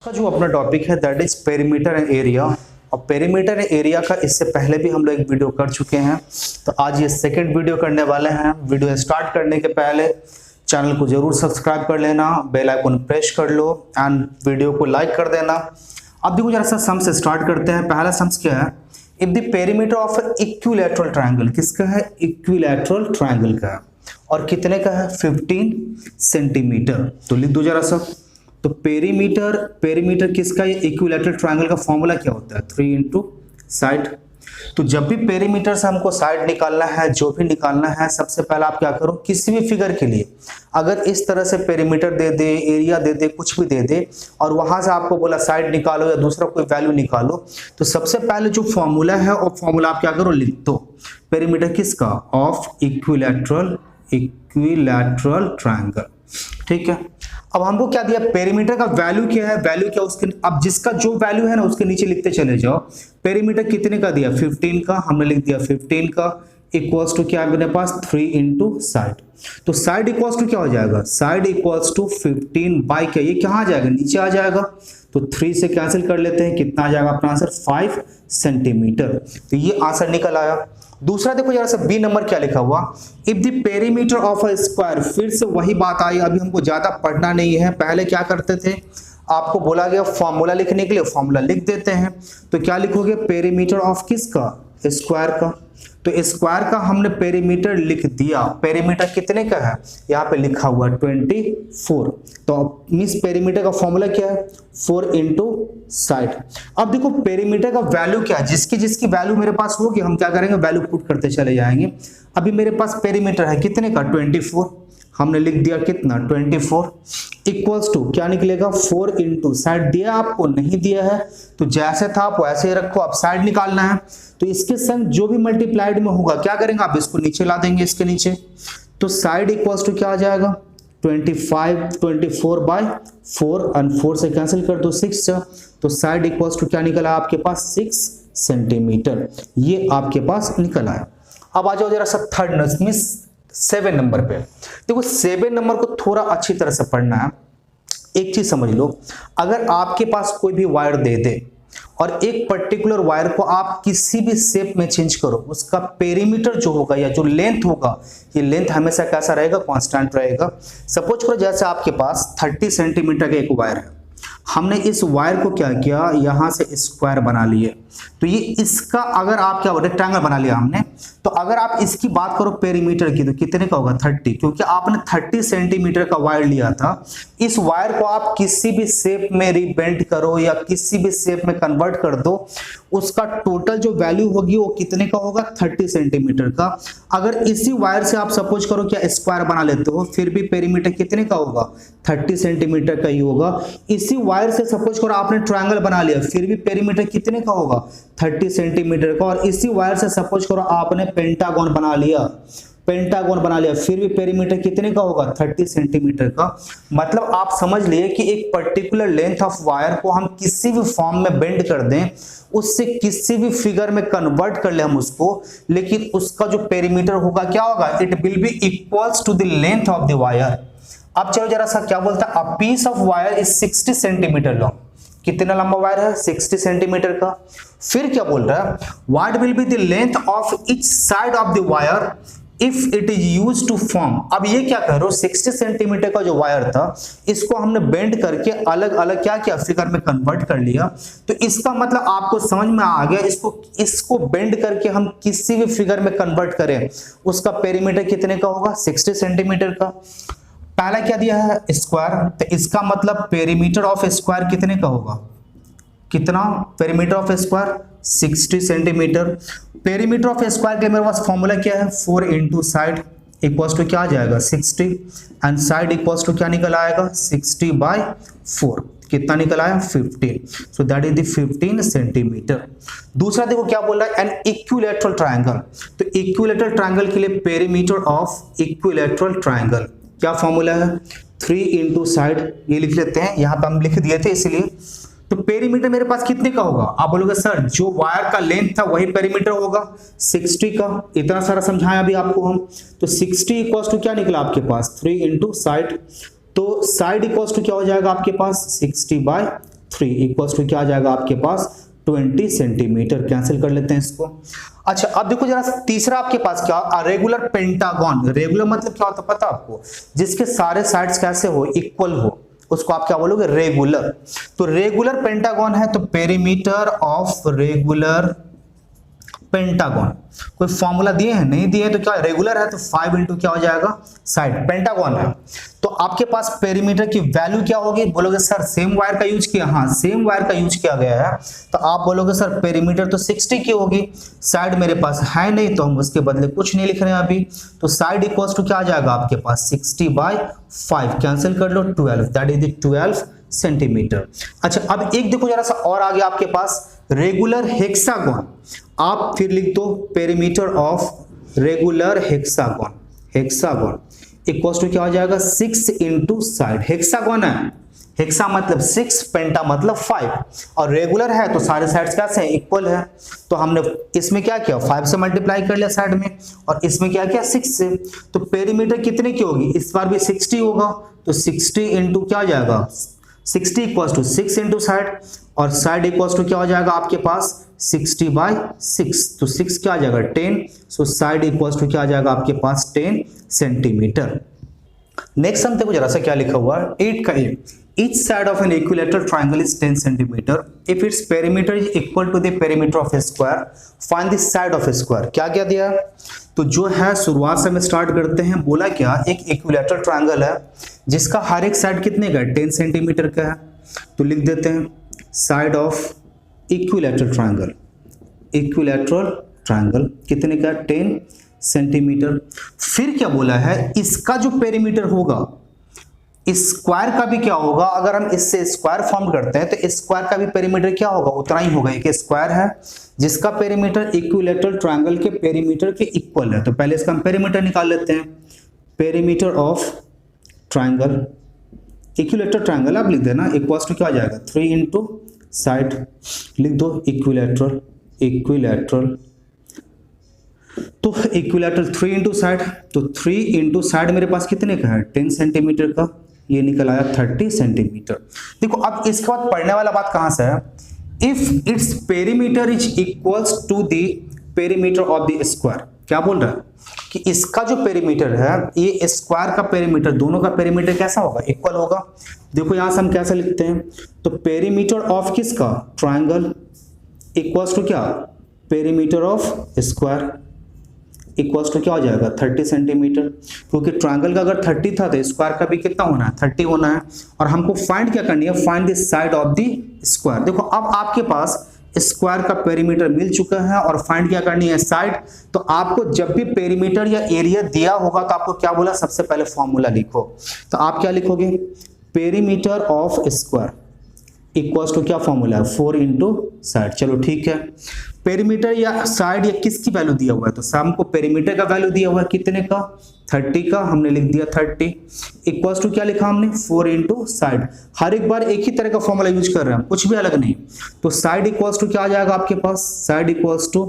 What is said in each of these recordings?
का जो अपना टॉपिक है that is perimeter and area. और पेरीमीटर एंड एरिया का इससे पहले भी हम लोग एक वीडियो कर चुके हैं, तो आज ये सेकंड वीडियो करने वाले हैं। वीडियो स्टार्ट करने के पहले चैनल को जरूर सब्सक्राइब कर लेना, बेल आइकन प्रेस कर लो एंड वीडियो को लाइक कर देना। अब देखो जरा सा सम से स्टार्ट करते हैं। पहला सम्स क्या है, if the perimeter of equilateral triangle, किसका है, इक्विलैटरल ट्रायंगल का है, और कितने का है, 15 सेंटीमीटर। तो लिख दो जरा सा। तो पेरीमीटर किसका, ये इक्विलैटरल ट्रायंगल का फॉर्मूला क्या होता है, 3 इंटू साइड। तो जब भी पेरीमीटर से हमको साइड निकालना है, जो भी निकालना है, सबसे पहले आप क्या करो, किसी भी फिगर के लिए अगर इस तरह से पेरीमीटर दे दे, एरिया दे दे, कुछ भी दे दे, और वहां से आपको बोला साइड निकालो या दूसरा कोई वैल्यू निकालो, तो सबसे पहले जो फॉर्मूला है वो फॉर्मूला आप क्या करो, लिख दो। पेरीमीटर किसका, ऑफ इक्विलैटरल ट्रायंगल। ठीक है। अब हमको क्या दिया, पेरीमीटर का वैल्यू क्या है, वैल्यू क्या उसके, अब जिसका जो वैल्यू है ना उसके नीचे लिखते चले जाओ। पेरीमीटर कितने का दिया, 15 का, हमने लिख दिया 15 का, इक्वल्स टू क्या है मेरे पास, 3 इंटू साइड। तो साइड इक्वल्स टू क्या हो जाएगा, साइड इक्वल्स टू 15 बाई क्या, ये कहाँ आ जाएगा, नीचे आ जाएगा। तो 3 से कैंसिल कर लेते हैं, कितना आ जाएगा अपना आंसर, 5 सेंटीमीटर। तो ये आंसर निकल आया। दूसरा देखो जरा सा बी नंबर क्या लिखा हुआ, if the perimeter of a square, फिर से वही बात आई, अभी हमको ज्यादा पढ़ना नहीं है। पहले क्या करते थे, आपको बोला गया फॉर्मूला लिखने के लिए, फॉर्मूला लिख देते हैं। तो क्या लिखोगे, पेरीमीटर ऑफ किसका, स्क्वायर का। तो स्क्वायर का हमने पेरीमीटर लिख दिया। पेरीमीटर कितने का है, यहाँ पे लिखा हुआ 24। तो मींस पेरीमीटर का फॉर्मूला क्या है, 4 इंटू साइड। अब देखो पेरीमीटर का वैल्यू क्या है, जिसकी जिसकी वैल्यू मेरे पास होगी हम क्या करेंगे, वैल्यू पुट करते चले जाएंगे। अभी मेरे पास पेरीमीटर है कितने का, 24, हमने लिख दिया कितना, 24 इक्वल्स टू क्या निकलेगा, 4 इंटू साइड। दिया आपको, नहीं दिया है तो जैसे था आप वैसे ही रखो। अब साइड निकालना है तो इसके संग जो भी मल्टीप्लाइड में होगा क्या करेंगे, आप इसको नीचे ला देंगे, इसके नीचे। तो साइड इक्वल्स टू क्या आ जाएगा, 24 बाई 4 और 4 से कैंसिल कर दो, 6। तो साइड इक्वल्स टू क्या निकला आपके पास, 6 सेंटीमीटर। ये आपके पास निकल आया। अब आ जाओ जरा सा थर्ड मींस 7 नंबर पे। देखो 7 नंबर को थोड़ा अच्छी तरह से पढ़ना है। एक चीज समझ लो, अगर आपके पास कोई भी वायर दे दे और एक पर्टिकुलर वायर को आप किसी भी शेप में चेंज करो, उसका पेरीमीटर जो होगा या जो लेंथ होगा, ये लेंथ हमेशा कैसा रहेगा, कांस्टेंट रहेगा। सपोज करो जैसे आपके पास 30 सेंटीमीटर का एक वायर है, हमने इस वायर को क्या किया, यहां से स्क्वायर बना लिए। तो ये इसका अगर आप क्या, रेक्टेंगल बना लिया हमने। तो अगर आप इसकी बात करो पेरीमीटर की, तो कितने का होगा, 30, क्योंकि आपने 30 सेंटीमीटर का वायर लिया था। इस वायर को आप किसी भी शेप में रिबेंड करो या किसी भी शेप में कन्वर्ट कर दो, उसका टोटल जो वैल्यू होगी वो कितने का होगा, 30 सेंटीमीटर का। अगर इसी वायर से आप सपोज करो क्या स्क्वायर बना लेते हो, फिर भी पेरीमीटर कितने का होगा, 30 सेंटीमीटर का ही होगा। इसी वायर से सपोज करो आपने ट्रायंगल बना लिया, फिर भी पेरीमीटर कितने का होगा, 30 सेंटीमीटर का। और इसी वायर से सपोज करो आपने पेंटागन बना लिया, फिर भी पेरीमीटर कितने का होगा, 30 सेंटीमीटर का। मतलब आप समझ लिए कि एक पर्टिकुलर लेंथ ऑफ वायर को हम किसी भी फॉर्म में बेंड कर दें, उससे किसी भी फिगर में कन्वर्ट कर ले हम उसको, लेकिन उसका जो पेरीमीटर होगा क्या होगा, it will be equals to the length of the wire. अब चलो जरा सा क्या बोलता है, a piece of wire is 60 centimetre long. कितना लंबा वायर है, 60 सेंटीमीटर का। फिर क्या बोल रहा है, what will be the length of each side of the wire if it is use to form. अब ये क्या कह रहे हो, 60 सेंटीमीटर का जो वायर था, इसको हमने बेंड करके अलग अलग क्या किया, फिगर में कन्वर्ट कर लिया। तो इसका मतलब आपको समझ में आ गया, इसको बेंड करके हम किसी भी फिगर में कन्वर्ट करें, उसका पेरीमीटर कितने का होगा, 60 सेंटीमीटर का। पहला क्या दिया है, स्क्वायर, तो इसका मतलब पेरीमीटर ऑफ स्क्वायर कितने का होगा, कितना, perimeter of square 60 centimetre. Perimeter of square के मेरे पास फॉर्मूला क्या है, 4 इंटू साइड इक्वल्स टू क्या आ जाएगा, 60, एंड साइड इक्वल्स टू क्या निकल आएगा, 60 बाई 4। कितना निकल आया, 15। So that is the 15 centimetre. दूसरा देखो क्या बोल रहा है, एन इक्विलैटरल ट्रायंगल। तो इक्विलैटरल ट्रायंगल के लिए पेरीमीटर ऑफ इक्विलैटरल ट्रायंगल क्या फॉर्मूला है, 3 इंटू साइड, ये लिख लेते हैं, यहां पे हम लिख दिए थे इसलिए। तो पेरीमीटर मेरे पास कितने का होगा, आप बोलोगे सर जो वायर का लेंथ था वही पेरीमीटर होगा, 60 का। इतना सारा समझाया अभी आपको हम। तो 60 इक्वल्स टू क्या निकला आपके पास, 3 इंटू साइड। तो साइड इक्वल्स टू क्या हो जाएगा आपके पास, 60 बाय 3 इक्वल्स टू क्या आ जाएगा आपके पास 20 सेंटीमीटर। कैंसिल कर लेते हैं इसको। अच्छा अब देखो जरा तीसरा आपके पास क्या, रेगुलर पेंटागन। रेगुलर मतलब क्या होता है पता आपको, जिसके सारे साइड्स कैसे हो, इक्वल हो, उसको आप क्या बोलोगे, रेगुलर। तो रेगुलर पेंटागन है तो पेरीमीटर ऑफ रेगुलर पेंटागन। कोई फॉर्मूला दिए हैं, नहीं दिए, तो क्या रेगुलर है तो 5 इंटू क्या हो जाएगा साइड, पेंटागन है तो आपके पास पेरीमीटर की वैल्यू क्या होगी, बोलोगे सर सेम वायर का यूज किया, हाँ सेम वायर का यूज किया गया है, तो आप बोलोगे सर पेरीमीटर तो 60 की होगी, साइड मेरे पास है नहीं तो हम उसके बदले कुछ नहीं लिख रहे हैं अभी, तो साइड इक्वल्स टू क्या आ जाएगा आपके पास 60/5, कैंसिल कर लो 12, दैट इज 12 सेंटीमीटर। अच्छा अब एक देखो जरा सा और आगे आपके पास रेगुलर हेक्सागन, आप फिर लिख दो perimeter of regular hexagon. Hexagon equals to क्या हो जाएगा 6 इंटू साइड, हेक्सागन है, हेक्सा मतलब 6, पेंटा मतलब 5, और रेगुलर है तो सारे साइड्स कैसे हैं, इक्वल है, तो हमने इसमें क्या किया 5 से मल्टीप्लाई कर लिया साइड में, और इसमें क्या किया 6 से, तो पेरीमीटर कितने की होगी, इस बार भी 60 होगा, तो 60 इंटू क्या हो जाएगा 60 इक्वल्स टू 6 इंटू साइड, और साइड इक्वल्स टू क्या हो जाएगा आपके पास 60/6, तो 6 क्या आ जाएगा 10, सो साइड इक्वल्स टू क्या आ जाएगा आपके पास 10 सेंटीमीटर। नेक्स्ट हम देखो जरा सा क्या लिखा हुआ है 8 का 8, each side of an equilateral triangle is 10 centimeter if its perimeter is equal to the perimeter of a square find the side of a square। क्या क्या दिया है, तो जो है शुरुआत से हम स्टार्ट करते हैं, बोला क्या एक इक्विलैटरल ट्रायंगल है जिसका हर एक साइड कितने का 10 सेंटीमीटर का है, तो लिख देते हैं side of equilateral triangle, equilateral triangle कितने का 10 सेंटीमीटर। फिर क्या बोला है इसका जो पेरीमीटर होगा स्क्वायर का भी क्या होगा, अगर हम इससे स्क्वायर फॉर्म करते हैं तो स्क्वायर का भी पेरीमीटर क्या होगा उतना ही होगा, एक स्क्वायर है जिसका पेरीमीटर इक्विलैटरल ट्रायंगल के पेरीमीटर के इक्वल है, तो पहले इसका हम पेरीमीटर निकाल लेते हैं, perimeter of triangle, equilateral triangle आप लिख देना इक्वल्स टू क्या आ जाएगा 3 इंटू साइड, लिख दो इक्विलैटरल, इक्विलैटरल तो इक्विलैटरल 3 इंटू साइड, तो 3 इंटू साइड मेरे पास कितने का है 10 सेंटीमीटर का, ये निकल आया 30 सेंटीमीटर। देखो अब इसके बाद पढ़ने वाला बात कहां से है, if it's perimeter is equals to the perimeter of the square, क्या बोल रहा है कि इसका जो पेरीमीटर है ये स्क्वायर का पेरीमीटर, दोनों का पेरीमीटर कैसा होगा इक्वल होगा। देखो यहां से हम कैसे लिखते हैं, तो पेरीमीटर ऑफ किसका ट्रायंगल इक्वल्स टू क्या perimeter of square equals to क्या हो जाएगा 30 सेंटीमीटर, क्योंकि ट्रायंगल का अगर 30 था तो स्क्वायर का भी कितना होना है 30 होना है, और हमको फाइंड क्या करनी है, find the side of the square. देखो अब आपके पास स्क्वायर का पेरीमीटर मिल चुका है और फाइंड क्या करनी है साइड, तो आपको जब भी पेरीमीटर या एरिया दिया होगा तो आपको क्या बोला सबसे पहले फॉर्मूला लिखो, तो आप क्या लिखोगे perimeter of square equals to क्या फॉर्मूला है 4 इंटू साइड। चलो ठीक है, पेरीमीटर या साइड या किसकी वैल्यू दिया हुआ है, तो हमको पेरीमीटर का वैल्यू दिया हुआ है कितने का 30 का, हमने लिख दिया 30 इक्वल्स टू क्या लिखा हमने 4 इंटू साइड, हर एक बार एक ही तरह का फॉर्मूला यूज कर रहे हैं कुछ भी अलग नहीं, तो साइड इक्वल्स टू क्या आ जाएगा आपके पास, side equals to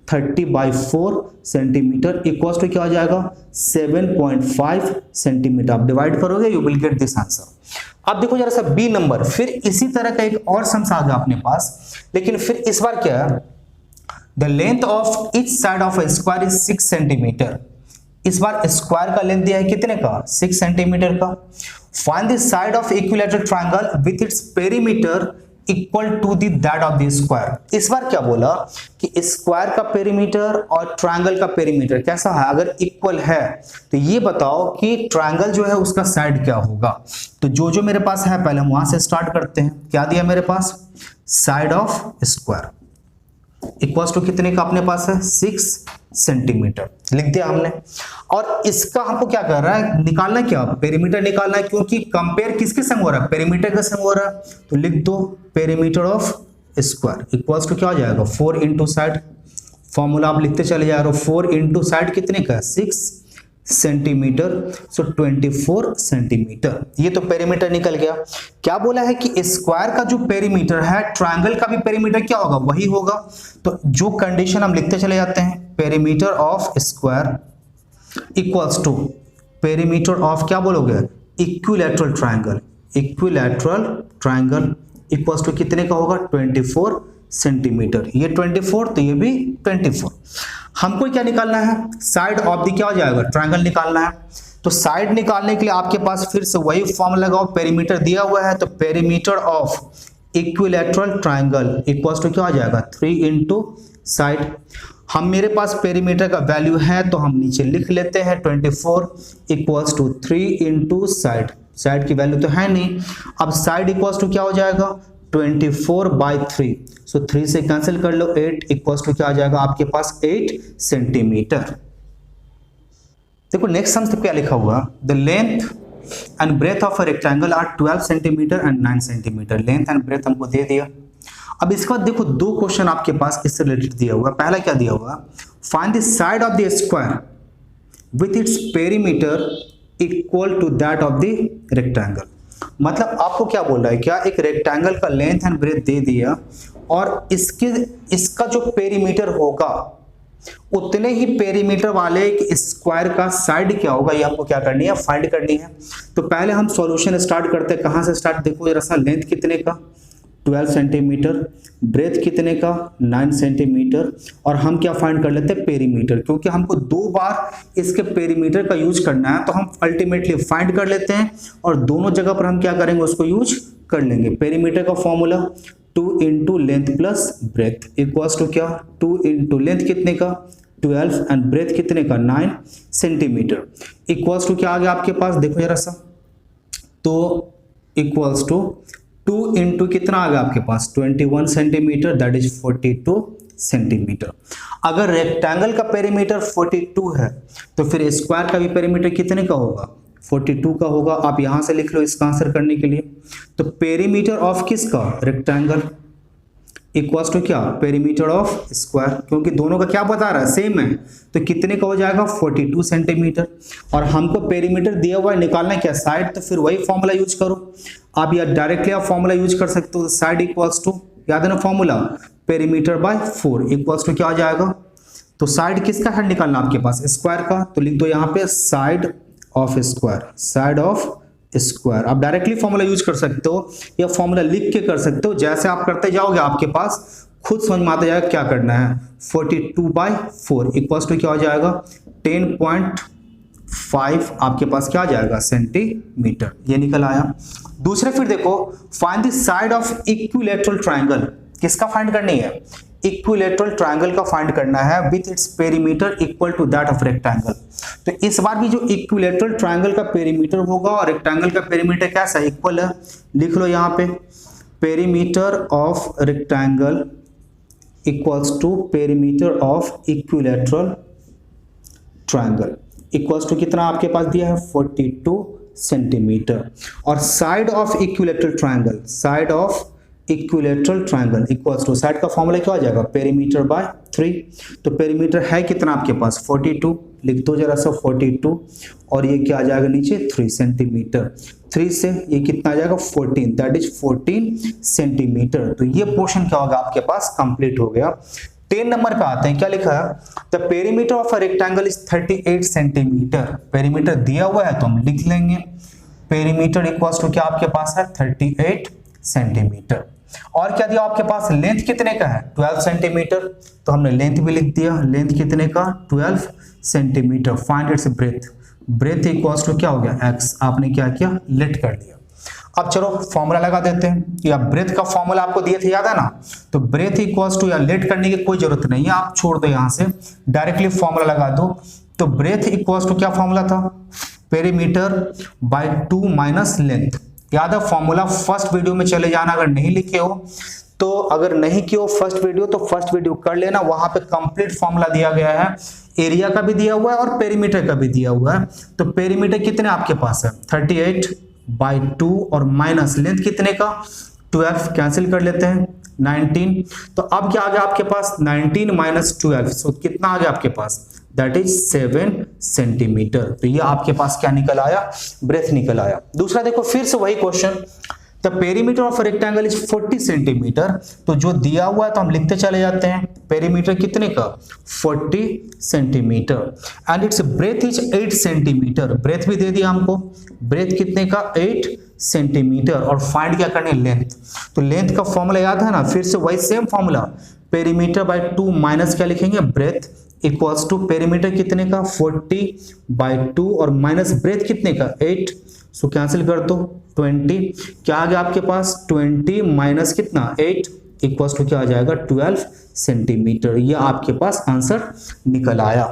30/4 centimetre equals to क्या हो जाएगा 7.5 सेंटीमीटर, आप डिवाइड करोगे you will get this answer. अब देखो जरा सा बी नंबर, फिर इसी तरह का एक और सम्स आ गया अपने पास, लेकिन फिर इस बार क्या है the length of each side of A square is 6 centimetre, इस बार स्क्वायर का लेंथ दिया है कितने का 6 सेंटीमीटर का, find the side of equilateral triangle with its perimeter equal to the that of the square. इस बार क्या बोला कि स्क्वायर का पेरीमीटर और ट्रायंगल का पेरीमीटर कैसा है, अगर इक्वल है तो ये बताओ कि ट्रायंगल जो है उसका साइड क्या होगा, तो जो मेरे पास है पहले हम वहां से स्टार्ट करते हैं, क्या दिया मेरे पास side of square equals to कितने का अपने पास है 6 सेंटीमीटर लिख दिया हमने, और इसका हमको क्या कर रहा है निकालना है क्या पेरीमीटर निकालना है, क्योंकि कंपेयर किसके संग हो रहा है पेरीमीटर के संग हो रहा है, तो लिख दो perimeter of square equals to क्या हो जाएगा 4 इंटू साइड, फॉर्मूला आप लिखते चले जा रहे हो 4 इंटू साइड कितने का 6 सेंटीमीटर, सो 24 सेंटीमीटर, ये तो पेरीमीटर निकल गया। क्या बोला है कि स्क्वायर का जो पेरीमीटर है ट्रायंगल का भी पेरीमीटर क्या होगा वही होगा, तो जो कंडीशन हम लिखते चले जाते हैं perimeter of square equals to perimeter of क्या बोलोगे equilateral triangle, equilateral triangle equals to कितने का होगा 24 सेंटीमीटर। ये 24 तो ये भी 24। हमको क्या निकालना है, साइड ऑफ द क्या हो जाएगा, ट्रायंगल निकालना है। तो साइड निकालने के लिए आपके पास फिर से वही फॉर्मूला लगाओ, पेरीमीटर दिया हुआ है तो perimeter of equilateral triangle equals to क्या हो जाएगा 3 इंटू साइड। हम मेरे पास पेरीमीटर का वैल्यू है तो हम नीचे लिख लेते हैं 24 equals to 3 into side. Side की वैल्यू तो है नहीं, अब साइड इक्वल्स टू क्या हो जाएगा 24/3। सो 3 से कैंसिल कर लो, 8 इक्वल्स टू क्या आ जाएगा आपके पास 8 सेंटीमीटर। देखो नेक्स्ट सम क्या लिखा हुआ, the length and breadth of a rectangle are 12 centimetre and 9 centimetre. Length and breadth हमको दे दिया। अब इसके बाद देखो दो क्वेश्चन आपके पास इससे रिलेटेड दिया हुआ। पहला क्या दिया हुआ, find the side of the square with its perimeter equal to that of the rectangle. मतलब आपको क्या बोल रहा है, क्या एक रेक्टेंगल का लेंथ एंड ब्रेथ दे दिया और इसका जो पेरीमीटर होगा उतने ही पेरीमीटर वाले एक स्क्वायर का साइड क्या होगा, ये हमको क्या करनी है, फाइंड करनी है। तो पहले हम सॉल्यूशन स्टार्ट करते हैं। कहां से स्टार्ट, देखो जरा सा, लेंथ कितने का 12 सेंटीमीटर, ब्रेथ कितने का 9 सेंटीमीटर, और हम क्या फाइंड कर लेते हैं पेरीमीटर। क्योंकि हमको 2 बार इसके पेरीमीटर का यूज करना है तो हम अल्टीमेटली फाइंड कर लेते हैं और दोनों जगह पर हम क्या करेंगे, उसको यूज कर लेंगे। पेरीमीटर का formula 2 into length plus breadth equals to क्या 2 इंटू लेंथ कितने का 12 एंड ब्रेथ कितने का 9 सेंटीमीटर इक्वल्स टू क्या आ गया आपके पास, देखो जरा सा, तो इक्वल्स टू 2 इंटू कितना आ गया आपके पास 21 सेंटीमीटर, दैट इज 42 सेंटीमीटर। अगर रेक्टेंगल का पेरीमीटर 42 है तो फिर स्क्वायर का भी पेरीमीटर कितने का होगा 42 का होगा। आप यहां से लिख लो इसका आंसर करने के लिए। तो पेरीमीटर ऑफ किसका, रेक्टेंगल इक्वल्स टू क्या पेरीमीटर ऑफ स्क्वायर, क्योंकि दोनों का क्या बता रहा है सेम है, तो कितने का हो जाएगा 42 सेंटीमीटर। और हमको पेरीमीटर दिया हुआ है, निकालना क्या साइड, तो फिर वही फॉर्मूला यूज करो। आप या डायरेक्टली आप फॉर्मूला यूज कर सकते हो, साइड इक्वल्स टू, याद है ना formula, perimeter by 4 equals to क्या आ जाएगा। तो साइड किसका है निकालना आपके पास, स्क्वायर का, तो लिख दो यहाँ पे side of square, side of square. आप डायरेक्टली फॉर्मूला यूज कर सकते हो या फॉर्मूला लिख के कर सकते हो, जैसे आप करते जाओगे आपके पास खुद समझ में आता जाएगा क्या करना है। 42/4 इक्वल्स टू क्या हो जाएगा 10.5 आपके पास क्या आ जाएगा सेंटीमीटर, ये निकल आया। दूसरे फिर देखो, find the side of equilateral triangle, किसका फाइंड करनी है, इक्विलैटरल ट्रायंगल का फाइंड करना है with its perimeter equal to that of rectangle. तो इस बार भी जो इक्विलैटरल ट्रायंगल का पेरीमीटर होगा और रेक्टेंगल का पेरीमीटर कैसा है, इक्वल है, लिख लो यहाँ पे perimeter of rectangle equals to perimeter of equilateral triangle equals to कितना आपके पास दिया है 42 सेंटीमीटर। और side of equilateral triangle, side of equilateral triangle equals to, side का फॉर्मूला क्या हो जाएगा पेरीमीटर बाय 3। तो पेरीमीटर है कितना आपके पास 42, लिख दो जरा सा 42, और ये क्या आ जाएगा नीचे 3 सेंटीमीटर, 3 से ये कितना आ जाएगा 14, दैट इज 14 सेंटीमीटर। तो ये पोर्शन क्या होगा आपके पास कंप्लीट हो गया। 10 नंबर पे आते हैं, क्या लिखा है, the perimeter of a rectangle is 38 centimetre. Perimeter दिया हुआ है तो हम लिख लेंगे पेरीमीटर इक्वल्स टू क्या आपके पास है 38 सेंटीमीटर। और क्या दिया आपके पास, लेंथ कितने का है 12 सेंटीमीटर, तो हमने लेंथ भी लिख दिया, लेंथ कितने का 12 centimetre. Find its breadth, breadth equals to क्या हो गया x, आपने क्या किया लेट कर दिया। अब चलो फॉर्मूला लगा देते हैं, या ब्रेथ का फॉर्मूला आपको दिए थे याद है ना, तो ब्रेथ इक्वल्स टू, या लेट करने की कोई जरूरत नहीं है, आप छोड़ दो यहां से, डायरेक्टली फॉर्मूला लगा दो। तो ब्रेथ इक्वल्स टू क्या फॉर्मूला था, पेरीमीटर बाय 2 माइनस लेंथ। याद है फॉर्मूला, फर्स्ट वीडियो में चले जाना, अगर नहीं लिखे हो तो, अगर नहीं किए हो फर्स्ट वीडियो तो फर्स्ट वीडियो कर लेना, वहां पे कंप्लीट फॉर्मूला दिया गया है, एरिया का भी दिया हुआ है और पेरीमीटर का भी दिया हुआ है। तो पेरीमीटर कितने आपके पास है 38/2 और माइनस लेंथ कितने का 12, कैंसिल कर लेते हैं 19। तो अब क्या आ गया आपके पास 19 माइनस 12, सो कितना आ गया आपके पास, दैट इज 7 सेंटीमीटर। तो ये आपके पास क्या निकल आया, ब्रेथ निकल आया। दूसरा देखो फिर से वही question, the perimeter of rectangle is 40 centimetre. तो जो दिया हुआ है तो हम लिखते चले जाते हैं, पेरीमीटर कितने का 40 centimetre, and its breadth is 8 centimetre. Breadth भी दे दिया हमको, ब्रेथ कितने का 8 सेंटीमीटर। और फाइंड क्या करने, लेंथ। तो लेंथ का फॉर्मूला याद है ना, फिर से वही same formula, perimeter by 2 minus क्या लिखेंगे, ब्रेथ, इक्वल्स टू पेरीमीटर कितने का 40/2 और माइनस ब्रेथ कितने का 8। सो कैंसिल कर दो 20, क्या आ गया आपके पास 20 माइनस कितना 8 इक्वल्स टू क्या आ जाएगा 12 सेंटीमीटर। ये आपके पास आंसर निकल आया।